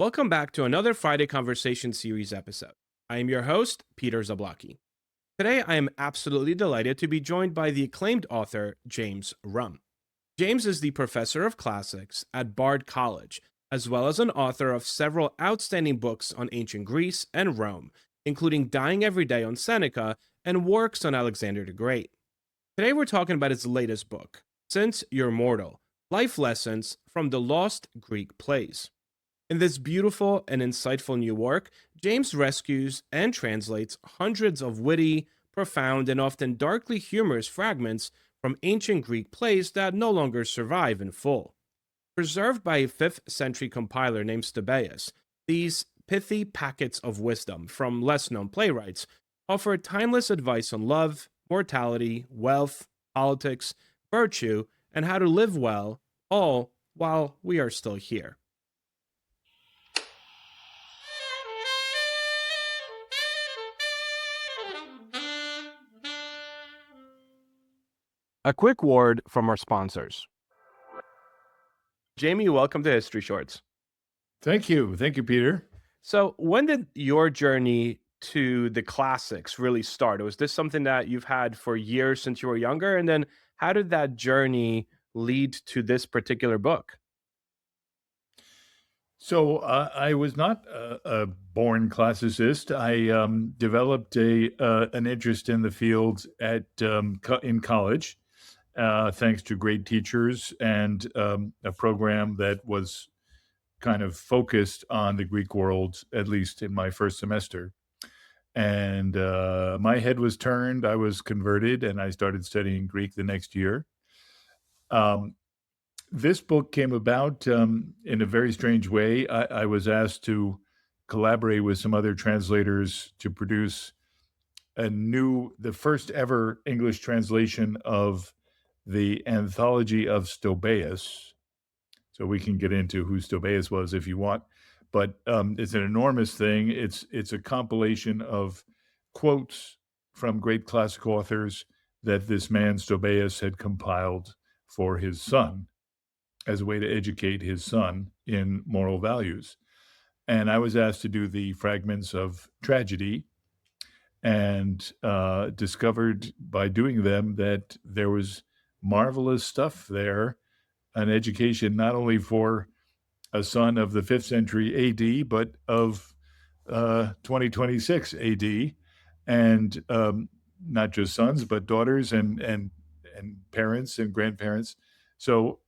Welcome back to another Friday Conversation series episode. I am your host, Peter Zablocki. Today, I am absolutely delighted to be joined by the acclaimed author, James Romm. James is the professor of classics at Bard College, as well as an author of several outstanding books on ancient Greece and Rome, including Dying Every Day on Seneca and works on Alexander the Great. Today, we're talking about his latest book, Since You're Mortal: Life Lessons from the Lost Greek Plays. In this beautiful and insightful new work, James rescues and translates hundreds of witty, profound, and often darkly humorous fragments from ancient Greek plays that no longer survive in full. Preserved by a 5th century compiler named Stobaeus, these pithy packets of wisdom from less known playwrights offer timeless advice on love, mortality, wealth, politics, virtue, and how to live well, all while we are still here. A quick word from our sponsors. Jamie, welcome to History Shorts. Thank you. Thank you, Peter. So, when did your journey to the classics really start? Was this something that you've had for years since you were younger? And then, how did that journey lead to this particular book? So I was not a born classicist. I developed an interest in the field in college, thanks to great teachers and a program that was kind of focused on the Greek world, at least in my first semester. And my head was turned. I was converted, and I started studying Greek the next year. Um, This book came about in a very strange way. I was asked to collaborate with some other translators to produce the first ever English translation of the anthology of Stobaeus. So we can get into who Stobaeus was if you want, but it's an enormous thing. It's a compilation of quotes from great classic authors that this man Stobaeus had compiled for his son as a way to educate his son in moral values. And I was asked to do the fragments of tragedy and discovered by doing them that there was marvelous stuff there, an education not only for a son of the 5th century AD, but of 2026 AD, and not just sons, but daughters and parents and grandparents. So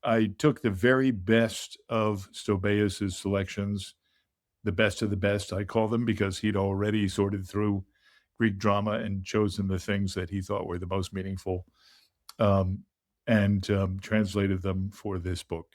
I took the very best of Stobaeus's selections, the best of the best, I call them, because he'd already sorted through Greek drama and chosen the things that he thought were the most meaningful, um, and translated them for this book.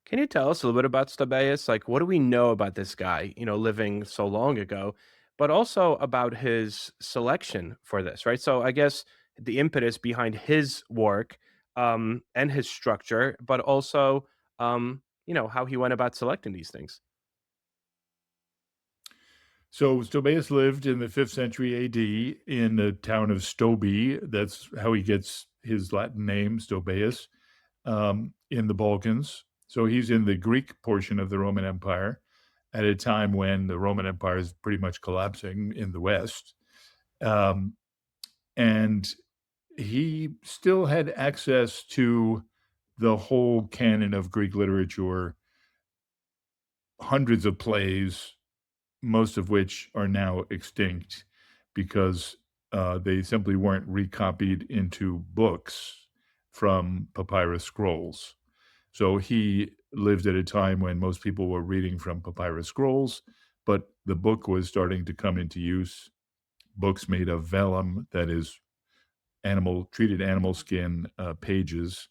Can you tell us a little bit about Stobaeus? Like, what do we know about this guy, living so long ago, but also about his selection for this, right? So, I guess the impetus behind his work and his structure, but also, how he went about selecting these things. So Stobaeus lived in the 5th century AD in the town of Stobi. That's how he gets his Latin name, Stobaeus, in the Balkans. So he's in the Greek portion of the Roman Empire at a time when the Roman Empire is pretty much collapsing in the West. Um, and he still had access to the whole canon of Greek literature, hundreds of plays, most of which are now extinct because they simply weren't recopied into books from papyrus scrolls. So he lived at a time when most people were reading from papyrus scrolls, but the book was starting to come into use. Books made of vellum, that is, treated animal skin pages.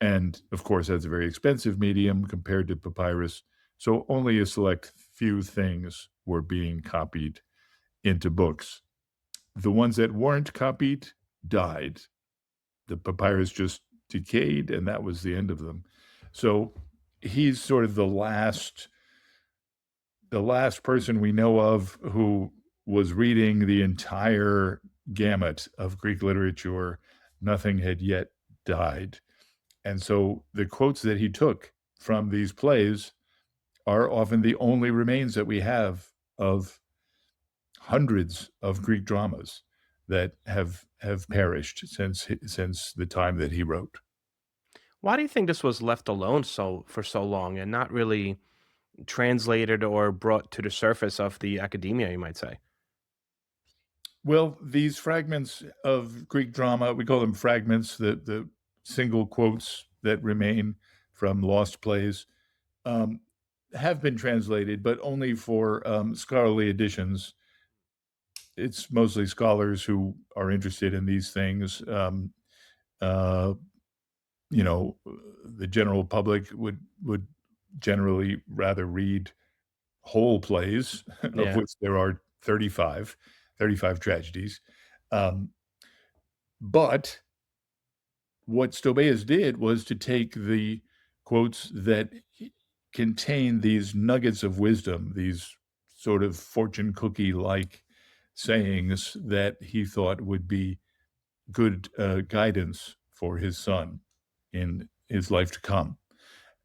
And of course, that's a very expensive medium compared to papyrus. So only a select few things were being copied into books. The ones that weren't copied died. The papyrus just decayed, and that was the end of them. So he's sort of the last person we know of who was reading the entire gamut of Greek literature. Nothing had yet died. And so the quotes that he took from these plays are often the only remains that we have of hundreds of Greek dramas that have perished since the time that he wrote. Why do you think this was left alone for so long and not really translated or brought to the surface of the academia, you might say? Well, these fragments of Greek drama, we call them fragments, the single quotes that remain from lost plays, um, have been translated, but only for scholarly editions. It's mostly scholars who are interested in these things. Uh, you know, the general public would generally rather read whole plays, of Yeah. which there are 35 tragedies. Um, but what Stobaeus did was to take the quotes that contain these nuggets of wisdom, these sort of fortune cookie like sayings that he thought would be good guidance for his son in his life to come.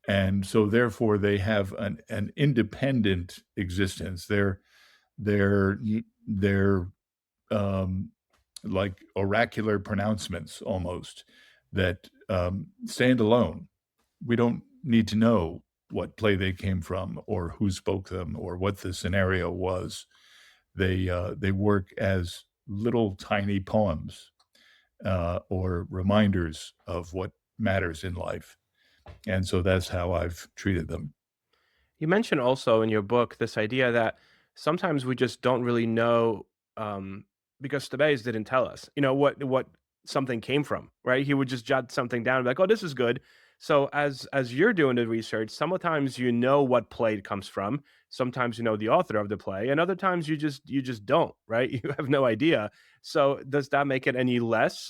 And so, therefore, they have an independent existence. They're um, like oracular pronouncements almost that stand alone. We don't need to know what play they came from or who spoke them or what the scenario was. They work as little tiny poems or reminders of what matters in life, and so that's how I've treated them. You mentioned also in your book this idea that sometimes we just don't really know, um, because Stobaeus didn't tell us, what something came from, right? He would just jot something down, and be like, "Oh, this is good." So as you're doing the research, sometimes you know what play it comes from, sometimes you know the author of the play, and other times you just don't, right? You have no idea. So does that make it any less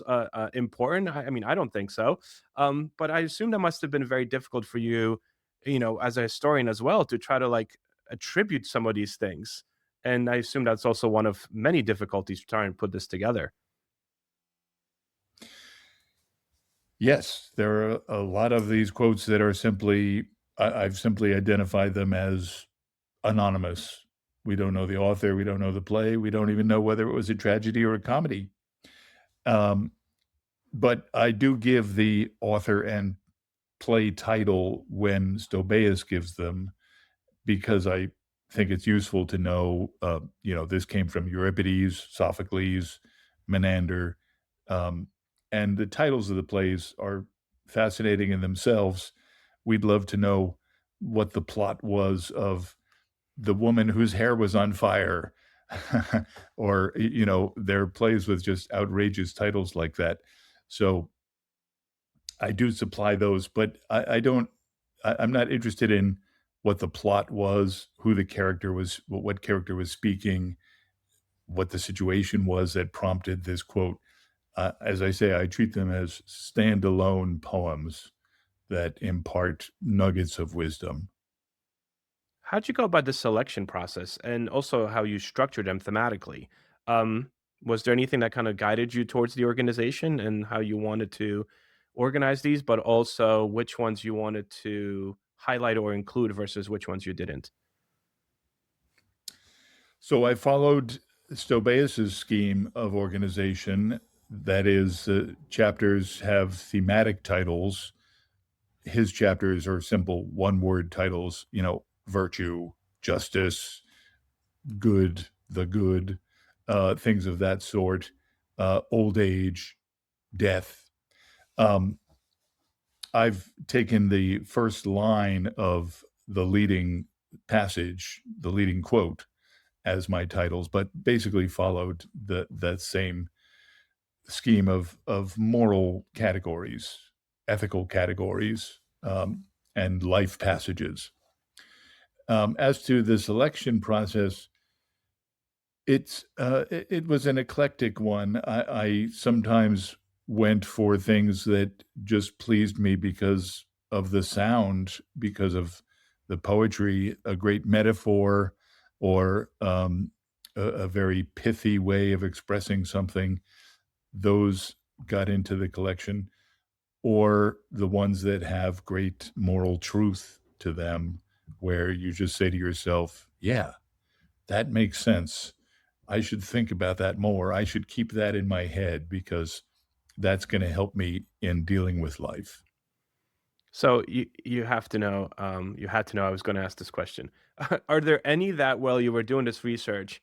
important? I mean, I don't think so. But I assume that must have been very difficult for you, as a historian as well, to try to like attribute some of these things. And I assume that's also one of many difficulties trying to put this together. Yes, there are a lot of these quotes that are I've simply identified them as anonymous. We don't know the author, we don't know the play, we don't even know whether it was a tragedy or a comedy. Um, but I do give the author and play title when Stobaeus gives them because I think it's useful to know, this came from Euripides, Sophocles, Menander, um, and the titles of the plays are fascinating in themselves. We'd love to know what the plot was of the woman whose hair was on fire, or there are plays with just outrageous titles like that. So I do supply those, but I don't. I'm not interested in what the plot was, who the character was, what character was speaking, what the situation was that prompted this quote. As I say, I treat them as standalone poems that impart nuggets of wisdom. How'd you go about the selection process and also how you structured them thematically? Um, was there anything that kind of guided you towards the organization and how you wanted to organize these, but also which ones you wanted to highlight or include versus which ones you didn't? So I followed Stobaeus's scheme of organization. That is, chapters have thematic titles. His chapters are simple one-word titles, virtue, justice, good, the good, things of that sort, old age, death. Um, I've taken the first line of the leading passage, the leading quote, as my titles, but basically followed that same scheme of moral categories, ethical categories, and life passages. As to the selection process, it was an eclectic one. I sometimes went for things that just pleased me because of the sound, because of the poetry, a great metaphor, or a very pithy way of expressing something. Those got into the collection, or the ones that have great moral truth to them, where you just say to yourself, yeah, that makes sense. I should think about that more. I should keep that in my head because that's going to help me in dealing with life. So you have to know, you had to know I was going to ask this question. Are there any that while you were doing this research,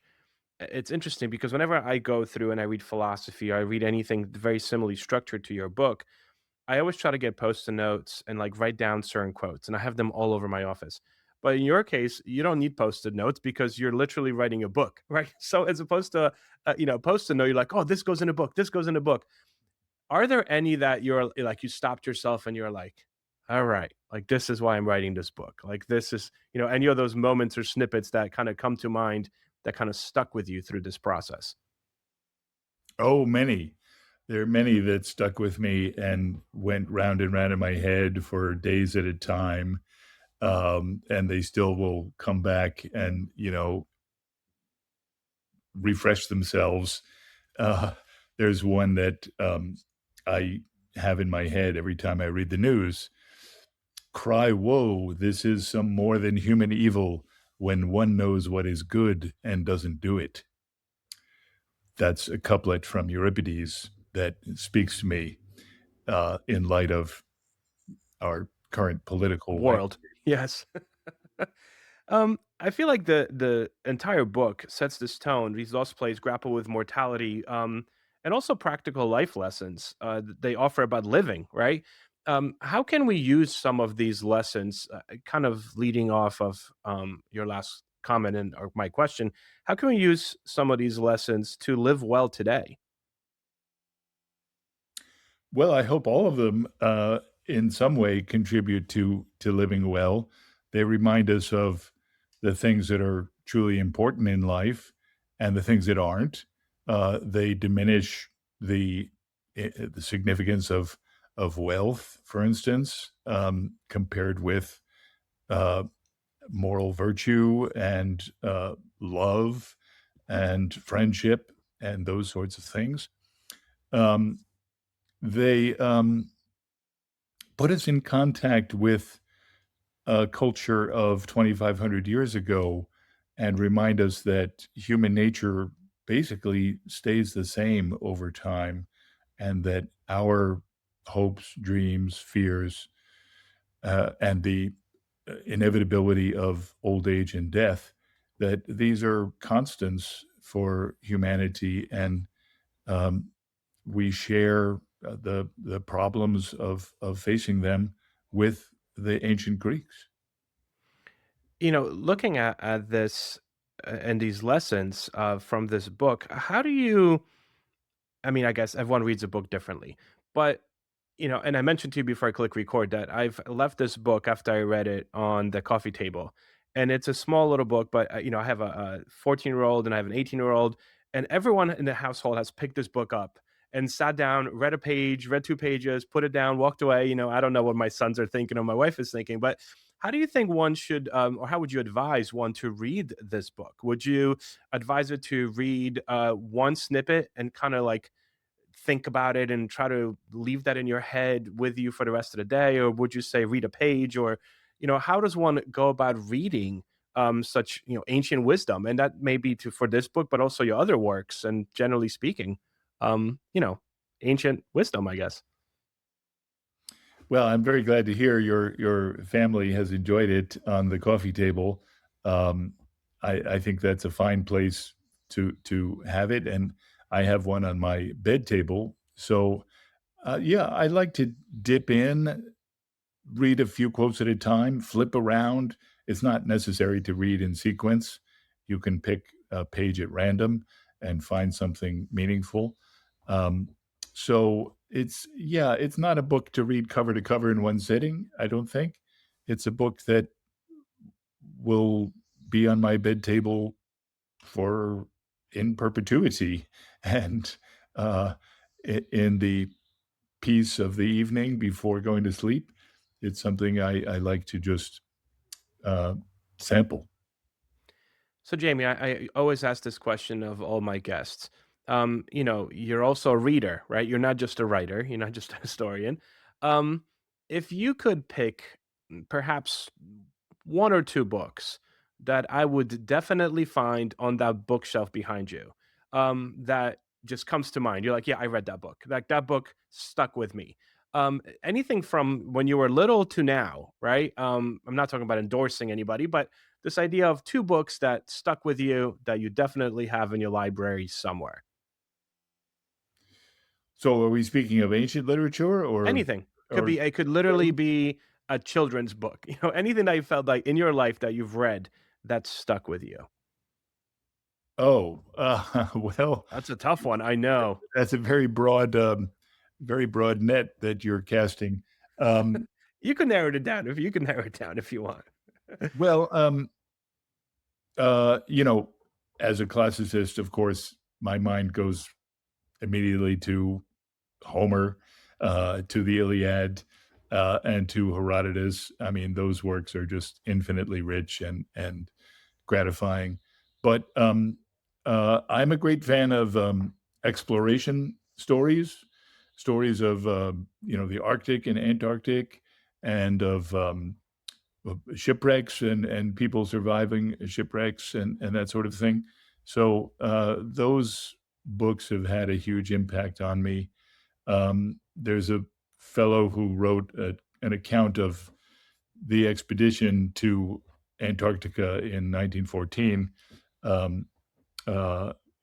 it's interesting because whenever I go through and I read philosophy, or I read anything very similarly structured to your book, I always try to get post-it notes and like write down certain quotes, and I have them all over my office. But in your case, you don't need post-it notes because you're literally writing a book, right? So as opposed to post-it note, you're like, oh, this goes in a book, this goes in a book. Are there any that you're like you stopped yourself and you're like, all right, like this is why I'm writing this book. Like this is, any of those moments or snippets that kind of come to mind that kind of stuck with you through this process? Oh, many. There are many that stuck with me and went round and round in my head for days at a time. And they still will come back and, refresh themselves. Uh, there's one that I have in my head every time I read the news. Cry woe, this is some more than human evil when one knows what is good and doesn't do it. That's a couplet from Euripides that speaks to me in light of our current political landscape. World. Yes. I feel like the entire book sets this tone. These lost plays grapple with mortality, and also practical life lessons they offer about living. Right? How can we use some of these lessons? Kind of leading off of your last comment and or my question. How can we use some of these lessons to live well today? Well, I hope all of them, in some way contribute to living well. They remind us of the things that are truly important in life and the things that aren't. They diminish the the significance of wealth, for instance, compared with uh, moral virtue and love and friendship and those sorts of things. Um, they put us in contact with a culture of 2,500 years ago and remind us that human nature basically stays the same over time and that our hopes, dreams, fears, and the inevitability of old age and death, that these are constants for humanity and um, we share the problems of facing them with the ancient Greeks. Looking at this and these lessons from this book, how do you I mean, I guess everyone reads a book differently, but and I mentioned to you before I click record that I've left this book after I read it on the coffee table, and it's a small little book, but I have a 14-year-old and I have an 18-year-old, and everyone in the household has picked this book up and sat down, read a page, read 2 pages, put it down, walked away. I don't know what my sons are thinking or my wife is thinking, but how do you think one should, or how would you advise one to read this book? Would you advise it to read one snippet and kind of like think about it and try to leave that in your head with you for the rest of the day? Or would you say read a page? Or how does one go about reading such ancient wisdom? And that may be to for this book, but also your other works, and generally speaking, um you know ancient wisdom, I guess. Well, I'm very glad to hear your family has enjoyed it on the coffee table. Um, I think that's a fine place to have it, and I have one on my bed table. So, yeah, I like to dip in, read a few quotes at a time, flip around. It's not necessary to read in sequence. You can pick a page at random and find something meaningful. Um, so yeah, it's not a book to read cover to cover in one sitting, I don't think. It's a book that will be on my bed table for in perpetuity. And uh, in the peace of the evening before going to sleep, it's something I like to just uh, sample. So, Jamie, I always ask this question of all my guests. You're also a reader, right? You're not just a writer, you're not just a historian. Um, if you could pick perhaps one or two books that I would definitely find on that bookshelf behind you, that just comes to mind. You're like, yeah, I read that book. Like that book stuck with me. Anything from when you were little to now, right? I'm not talking about endorsing anybody, but this idea of two books that stuck with you that you definitely have in your library somewhere. So are we speaking of ancient literature Anything. Could or be it could literally be a children's book, anything that you felt like in your life that you've read that stuck with you. oh, well, That's a tough one, I know. that's a very broad net that you're casting. Um, You can narrow it down if you can narrow it down if you want. well, you know, as a classicist, of course, my mind goes immediately to Homer, to the Iliad, and to Herodotus. I mean, those works are just infinitely rich and gratifying. But I'm a great fan of exploration stories, stories of the Arctic and Antarctic, and of shipwrecks and people surviving shipwrecks and that sort of thing. So those books have had a huge impact on me. There's a fellow who wrote an account of the expedition to Antarctica in 1914. Um,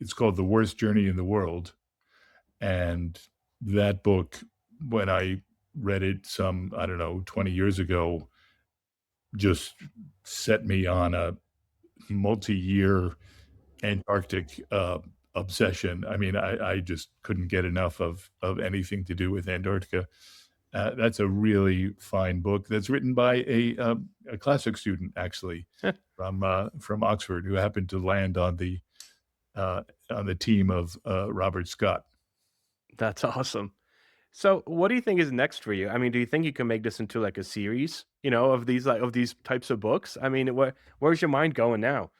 it's called The Worst Journey in the World. And that book, when I read it some, I don't know, 20 years ago, just set me on a multi year Antarctic obsession. I mean, I just couldn't get enough of anything to do with Antarctica. That's a really fine book that's written by a classic student, actually, from Oxford, who happened to land on the team of Robert Scott. That's awesome. So, what do you think is next for you? I mean, do you think you can make this into like a series, of these of these types of books? I mean, where's your mind going now?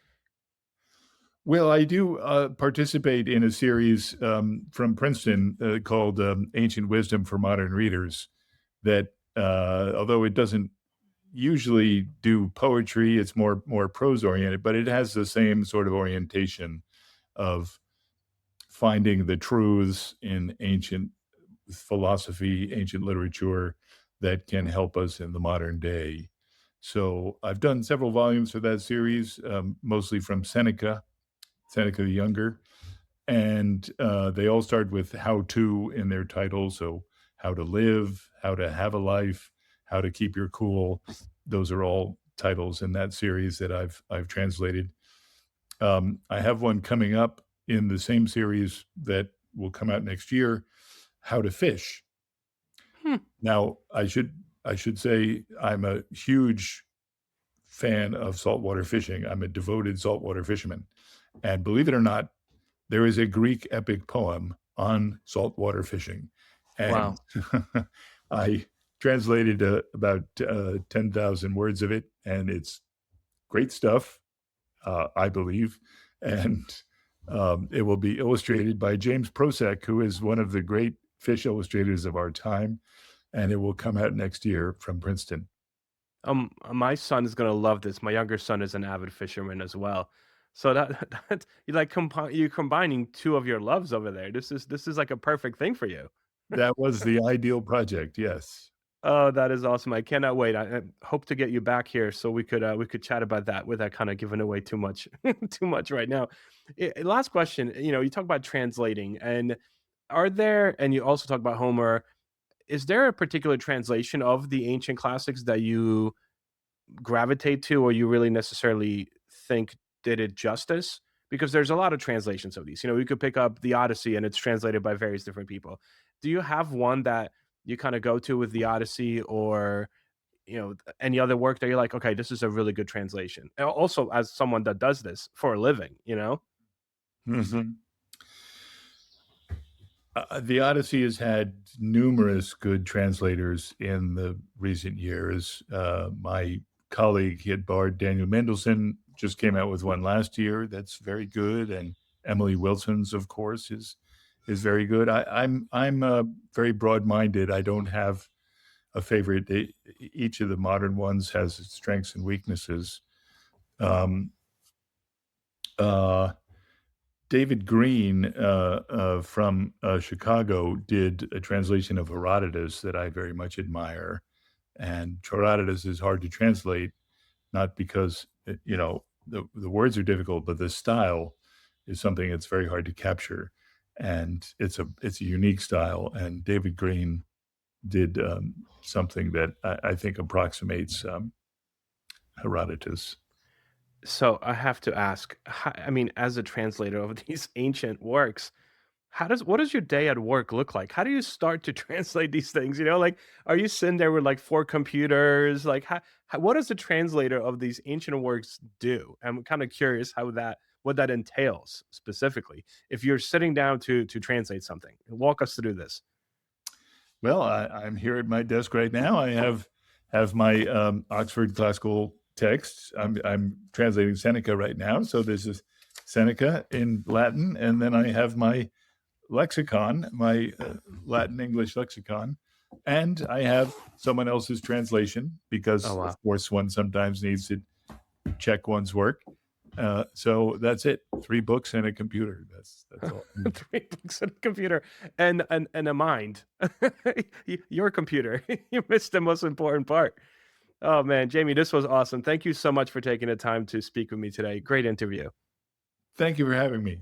Well, I do participate in a series from Princeton called Ancient Wisdom for Modern Readers. That although it doesn't usually do poetry, it's more prose oriented, but it has the same sort of orientation of finding the truths in ancient philosophy, ancient literature that can help us in the modern day. So I've done several volumes for that series, mostly from Seneca the Younger, and they all start with "how to" in their title. So how to live, how to have a life, how to keep your cool. Those are all titles in that series that I've translated. I have one coming up in the same series that will come out next year, "How to Fish." Hmm. Now, I should say I'm a huge fan of saltwater fishing. I'm a devoted saltwater fisherman, and believe it or not, there is a Greek epic poem on saltwater fishing, and Wow. I translated about 10,000 words of it, and it's great stuff, I believe, and it will be illustrated by James Prosek, who is one of the great fish illustrators of our time, and it will come out next year from Princeton. My son is gonna love this. My younger son is an avid fisherman as well. So that that you're combining two of your loves over there. This is like a perfect thing for you. That was the ideal project, yes. Oh, that is awesome. I cannot wait. I hope to get you back here so we could chat about that without kind of giving away too much too much right now. Last question, you talk about translating and are there and you also talk about Homer, is there a particular translation of the ancient classics that you gravitate to or you really necessarily think did it justice? Because there's a lot of translations of these. We could pick up the Odyssey and it's translated by various different people. Do you have one that you kind of go to with the Odyssey or any other work that you're like, okay, this is a really good translation. And also, as someone that does this for a living. Mhm. The Odyssey has had numerous good translators in the recent years. My colleague at Bard, Daniel Mendelsohn, just came out with one last year that's very good, and Emily Wilson's, of course, is very good. I'm very broad minded. I don't have a favorite. Each of the modern ones has its strengths and weaknesses. Um, uh, David Green from Chicago did a translation of Herodotus that I very much admire. And Herodotus is hard to translate, not because the words are difficult, but the style is something that's very hard to capture, and it's a unique style. And David Green did something that I think approximates Herodotus. So I have to ask, I mean, as a translator of these ancient works, what does your day at work look like? How do you start to translate these things? Like, are you sitting there with like four computers? Like, what does a translator of these ancient works do? I'm kind of curious what that entails specifically. If you're sitting down to translate something, walk us through this. Well, I'm here at my desk right now. I have my Oxford classical texts. I'm translating Seneca right now, so this is Seneca in Latin, and then I have my lexicon, my Latin English lexicon, and I have someone else's translation Oh because, of wow. course, one sometimes needs to check one's work. So that's it. 3 books and a computer. That's all. Three books on a computer and a mind. Your computer. You missed the most important part. Oh man, Jamie, this was awesome. Thank you so much for taking the time to speak with me today. Great interview. Thank you for having me.